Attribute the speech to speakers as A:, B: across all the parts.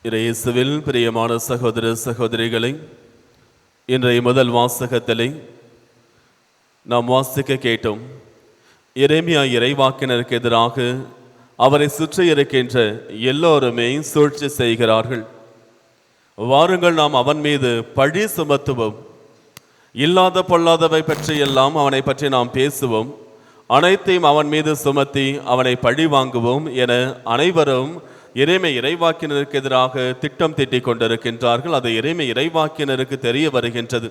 A: இயேசுவில் பிரியமான சகோதர சகோதரிகளை, இன்றைய முதல் வாசகத்திலே நாம் வாசிக்க கேட்டோம். எரேமியா இறைவாக்கினருக்கு எதிராக அவரை சுற்றி இருக்கின்ற எல்லோருமே சூழ்ச்சி செய்கிறார்கள். வாருங்கள், நாம் அவன் மீது பழி சுமத்துவோம். இல்லாத பொல்லாதவை பற்றியெல்லாம் அவனை பற்றி நாம் பேசுவோம். அனைத்தையும் அவன் மீது சுமத்தி அவனை பழி வாங்குவோம் என அனைவரும் எரேமியா இறைவாக்கினருக்கு எதிராக திட்டம் தீட்டிக் கொண்டிருக்கின்றார்கள். அது எரேமியா இறைவாக்கினருக்கு தெரிய வருகின்றது.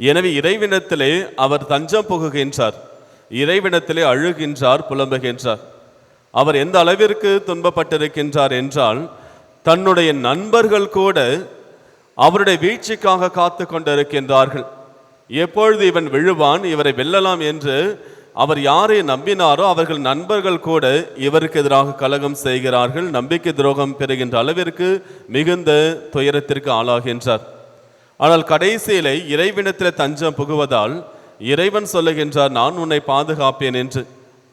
A: எனவே இறைவினத்திலே அவர் தஞ்சம் புகுகின்றார், இறைவினத்திலே அழுகின்றார், புலம்புகின்றார். அவர் எந்த அளவிற்கு துன்பப்பட்டிருக்கின்றார் என்றால், தன்னுடைய நண்பர்கள் கூட அவருடைய வீழ்ச்சிக்காக காத்து கொண்டிருக்கின்றார்கள். எப்பொழுது இவன் விழுவான், இவரை வெல்லலாம் என்று அவர் யாரை நம்பினாரோ அவர்கள் நண்பர்கள் கூட இவருக்கு எதிராக கலகம் செய்கிறார்கள். நம்பிக்கை துரோகம் பெறுகின்ற அளவிற்கு மிகுந்த துயரத்திற்கு ஆளாகின்றார். ஆனால் கடைசியிலே இறைவினத்தில் தஞ்சம் புகுவதால் இறைவன் சொல்லுகின்றார், நான் உன்னை பாதுகாப்பேன் என்று.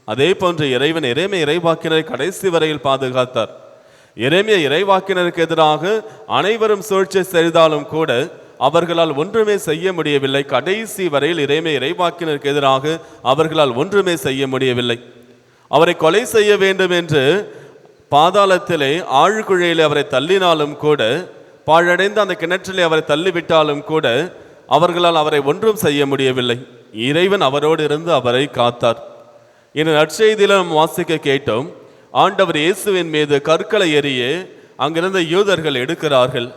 A: அதே போன்று இறைவன் எரேமியா இறைவாக்கினரை கடைசி வரையில் பாதுகாத்தார். எரேமியா இறைவாக்கினருக்கு எதிராக அனைவரும் சூழ்ச்சி செய்தாலும் கூட அவர்களால் ஒன்றுமே செய்ய முடியவில்லை. கடைசி வரையில் எரேமியா இறைவாக்கினருக்கு எதிராக அவர்களால் ஒன்றுமே செய்ய முடியவில்லை. அவரை கொலை செய்ய வேண்டும் என்று பாதாளத்திலே ஆழ்குழியிலே அவரை தள்ளினாலும் கூட, பாழடைந்த அந்த கிணற்றிலே அவரை தள்ளிவிட்டாலும் கூட அவர்களால் அவரை ஒன்றும் செய்ய முடியவில்லை. இறைவன் அவரோடு இருந்து அவரை காத்தார். இந்த நற்செய்தியில் நாம் வாசிக்க கேட்டோம், ஆண்டவர் இயேசுவின் மீது கற்களை எறிய அங்கிருந்த யூதர்கள் எடுக்கிறார்கள்.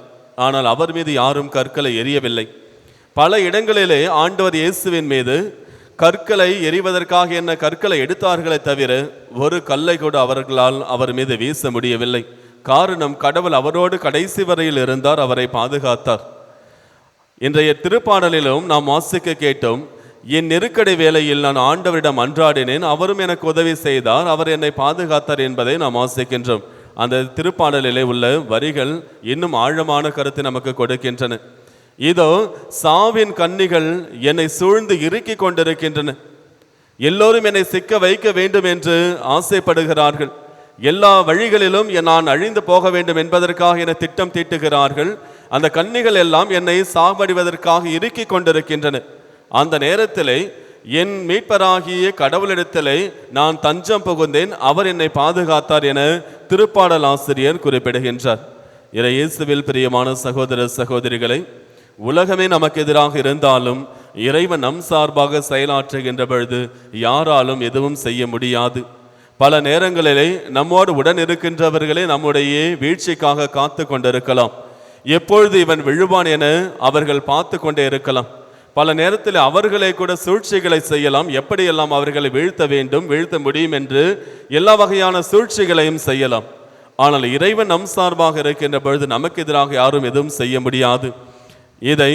A: ஆனால் அவர் மீது யாரும் கற்களை எரியவில்லை. பல இடங்களிலே ஆண்டவர் இயேசுவின் மீது கற்களை எறிவதற்காக என்ன கற்களை எடுத்தார்களே தவிர ஒரு கல்லை கூட அவர்களால் அவர் மீது வீச முடியவில்லை. காரணம், கடவுள் அவரோடு கடைசி வரையில் இருந்தார், அவரை பாதுகாத்தார். இன்றைய திருப்பாடலிலும் நாம் வாசிக்க கேட்டோம், என் நெருக்கடி வேளையில் நான் ஆண்டவரிடம் அன்றாடினேன், அவரும் எனக்கு உதவி செய்தார், அவர் என்னை பாதுகாத்தார் என்பதை நாம் வாசிக்கின்றோம். அந்த திருப்பாடலிலே உள்ள வரிகள் இன்னும் ஆழமான கருத்தை நமக்கு கொடுக்கின்றன. இதோ சாவின் கன்னிகள் என்னை சூழ்ந்து இறுக்கி கொண்டிருக்கின்றன. எல்லோரும் என்னை சிக்க வைக்க வேண்டும் என்று ஆசைப்படுகிறார்கள். எல்லா வழிகளிலும் நான் அழிந்து போக வேண்டும் என்பதற்காக என்னை திட்டம் தீட்டுகிறார்கள். அந்த கன்னிகள் எல்லாம் என்னை சாவடிவதற்காக இறுக்கி கொண்டிருக்கின்றன. அந்த நேரத்திலே என் மீட்பராகிய கடவுளிடத்திலே நான் தஞ்சம் புகுந்தேன், அவர் என்னை பாதுகாத்தார் என திருப்பாடல் ஆசிரியர் குறிப்பிடுகின்றார். இயேசுவில் பிரியமான சகோதர சகோதரிகளை, உலகமே நமக்கு எதிராக இருந்தாலும் இறைவன் நம் சார்பாக செயலாற்றுகின்ற பொழுது யாராலும் எதுவும் செய்ய முடியாது. பல நேரங்களிலே நம்மோடு உடன் இருக்கின்றவர்களே நம்முடைய வீழ்ச்சிக்காக காத்து கொண்டிருக்கலாம். எப்பொழுது இவன் விழுவான் என அவர்கள் பார்த்து கொண்டே இருக்கலாம். பல நேரத்தில் அவர்களை கூட சூழ்ச்சிகளை செய்யலாம். எப்படியெல்லாம் அவர்களை வீழ்த்த வேண்டும், வீழ்த்த முடியும் என்று எல்லா வகையான சூழ்ச்சிகளையும் செய்யலாம். ஆனால் இறைவன் நம் சார்பாக இருக்கின்ற பொழுது நமக்கு எதிராக யாரும் எதுவும் செய்ய முடியாது. இதை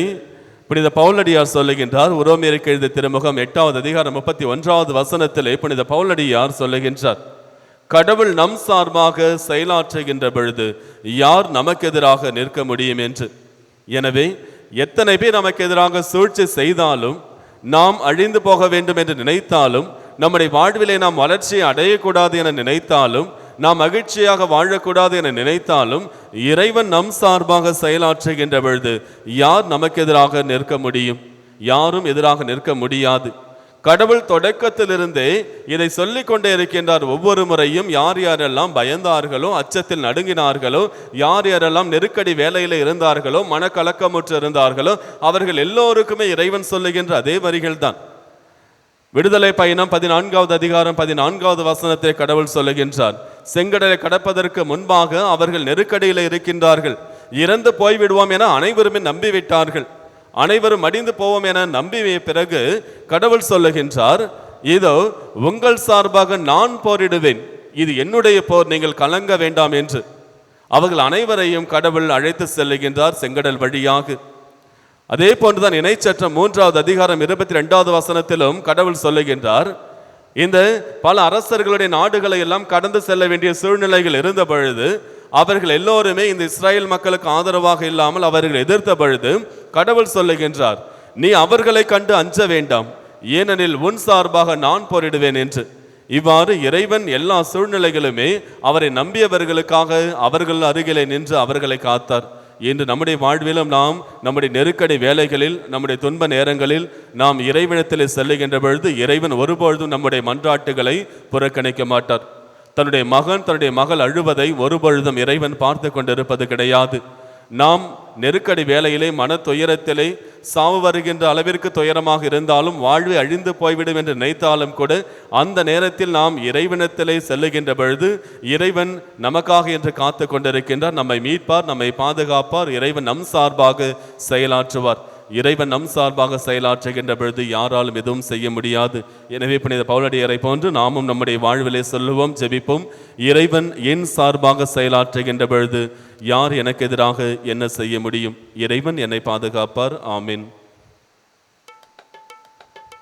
A: புனித பவுலடியார் சொல்லுகின்றார். உரோமியருக்கு எழுதிய திருமுகம் 8வது அதிகாரம் 31வது வசனத்திலே புனித பவுலடியார் சொல்லுகின்றார், கடவுள் நம் சார்பாக செயலாற்றுகின்ற பொழுது யார் நமக்கு எதிராக நிற்க முடியும் என்று. எனவே எத்தனை பேர் நமக்கு எதிராக சூழ்ச்சி செய்தாலும், நாம் அழிந்து போக வேண்டும் என்று நினைத்தாலும், நம்முடைய வாழ்விலே நாம் வளர்ச்சியை அடையக்கூடாது என நினைத்தாலும், நாம் மகிழ்ச்சியாக வாழக்கூடாது என நினைத்தாலும், இறைவன் நம் சார்பாக செயலாற்றுகின்ற பொழுது யார் நமக்கு எதிராக நிற்க முடியும்? யாரும் எதிராக நிற்க முடியாது. கடவுள் தொடக்கத்திலிருந்தே இதை சொல்லிக் கொண்டே இருக்கின்றார். ஒவ்வொரு முறையும் யார் யாரெல்லாம் பயந்தார்களோ, அச்சத்தில் நடுங்கினார்களோ, யார் யாரெல்லாம் நெருக்கடி வேலையில் இருந்தார்களோ, மனக்கலக்கமுற்று இருந்தார்களோ, அவர்கள் எல்லோருக்குமே இறைவன் சொல்லுகின்ற அதே வரிகள் தான். விடுதலை பயணம் 14வது அதிகாரம் 14வது வசனத்தை கடவுள் சொல்லுகின்றார், செங்கடலை கடப்பதற்கு முன்பாக அவர்கள் நெருக்கடியில் இருக்கின்றார்கள். இறந்து போய்விடுவோம் என அனைவருமே நம்பிவிட்டார்கள். அனைவரும் மடிந்து போவோம் என நம்பிய பிறகு கடவுள் சொல்லுகின்றார், இதோ உங்கள் சார்பாக நான் போரிடுவேன், இது என்னுடைய போர், நீங்கள் கலங்க வேண்டாம் என்று. அவர்கள் அனைவரையும் கடவுள் அழைத்து செல்லுகின்றார் செங்கடல் வழியாக. அதே போன்றுதான் இணைச்சட்டம் 3வது அதிகாரம் 22வது வசனத்திலும் கடவுள் சொல்லுகின்றார், இந்த பல அரசர்களுடைய நாடுகளை எல்லாம் கடந்து செல்ல வேண்டிய சூழ்நிலைகள் இருந்த பொழுது அவர்கள் எல்லோருமே இந்த இஸ்ராயல் மக்களுக்கு ஆதரவாக இல்லாமல் அவர்கள் எதிர்த்த பொழுது கடவுள் சொல்லுகின்றார், நீ அவர்களை கண்டு அஞ்ச வேண்டாம், ஏனெனில் உன் சார்பாக நான் போரிடுவேன் என்று. இவ்வாறு இறைவன் எல்லா சூழ்நிலைகளுமே அவரை நம்பியவர்களுக்காக அவர்கள் அருகிலே நின்று அவர்களை காத்தார். இன்று நம்முடைய வாழ்விலும் நாம் நம்முடைய நெருக்கடி வேலைகளில், நம்முடைய துன்ப நேரங்களில் நாம் இறைவனிடத்திலே செல்லுகின்ற பொழுது இறைவன் ஒருபொழுதும் நம்முடைய மன்றாட்டுகளை புறக்கணிக்க மாட்டார். தன்னுடைய மகன் தன்னுடைய மகள் அழுவதை ஒருபொழுதும் இறைவன் பார்த்து கொண்டிருப்பது கிடையாது. நாம் நெருக்கடி வேலையிலே, மன துயரத்திலே, சாவு வருகின்ற அளவிற்கு துயரமாக இருந்தாலும், வாழ்வை அழிந்து போய்விடும் என்று நினைத்தாலும் கூட அந்த நேரத்தில் நாம் இறைவனத்திலே செல்லுகின்ற பொழுது இறைவன் நமக்காக என்று காத்து கொண்டிருக்கின்றார். நம்மை மீட்பார், நம்மை பாதுகாப்பார். இறைவன் நம் சார்பாக செயலாற்றுவார். இறைவன் நம் சார்பாக செயலாற்றுகின்ற பொழுது யாராலும் எதுவும் செய்ய முடியாது. எனவே புனித பவுலடியரை போன்று நாமும் நம்முடைய வாழ்விலே சொல்லுவோம், ஜெபிப்போம். இறைவன் என் சார்பாக செயலாற்றுகின்ற பொழுது யார் எனக்கு எதிராக என்ன செய்ய முடியும்? இறைவன் என்னை பாதுகாப்பார். ஆமீன்.